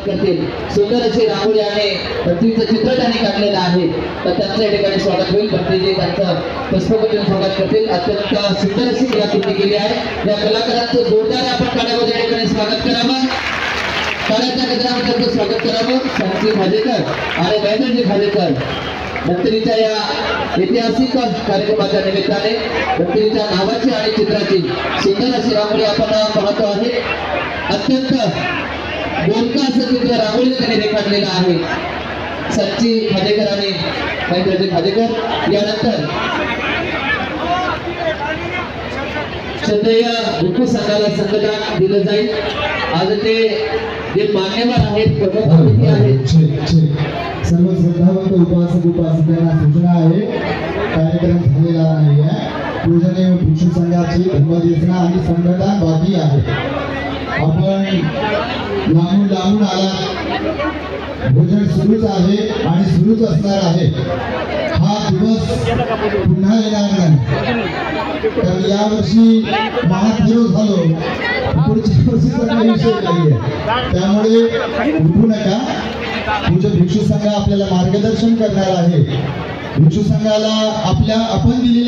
स्वागत करतील। सुंदर अशी रांगोळी आणि पृथ्वीचं चित्र त्यांनी काढलेलं आहे, तर त्यांचं या ठिकाणी स्वागत होईल। भक्तीजी त्यांचं पुष्पगुच्छ स्वागत करतील। अत्यंत सुंदर अशी कलाकृती केली आहे। या कलाकारांचं जोरदार आपण टाळ्यांमध्ये या ठिकाणी स्वागत करावं, टाळ्यांच्या गजरामध्ये त्यांचं स्वागत करावं। शांती भाजेकर आणि महेंद्रजी भाजेकर भक्तीच्या या ऐतिहासिक कार्यक्रमाच्या निमित्ताने भक्तीच्या नावाची आणि चित्राची सुंदर अशी रांगोळी आपण पाहतो आहे। अत्यंत बोलका असं चित्र रांगोळी त्यांनी रेखाटलेलं आहे। संची भाजेकर आणि महेंद्रजी भाजेकर यानंतर श्रद्धेय भिक्खू संघाला संघदान दिलं जाईल। आज ते जे मान्यवर आहेत, प्रमुख अतिथी आहेत, सर्व श्रद्धावंत उपासक उपासिकांना सूचना आहे, कार्यक्रम झालेला नाही आहे। पूजनीय भिक्षू संघाची धर्मदेशना आणि संघटन बाकी आहे। आपण लांबून लांबून आला, भोजन सुरूच आहे आणि सुरूच असणार आहे। हा दिवस पुन्हा येणार नाही, तर यावर्षी महादेव झालो, पुढच्या वर्षीचा काही विषय नाहीये, त्यामुळे उठू नका। पूज्य भिक्षू संघ आपल्याला मार्गदर्शन करणार आहे। भिक्षू संघाला आपण दिलेले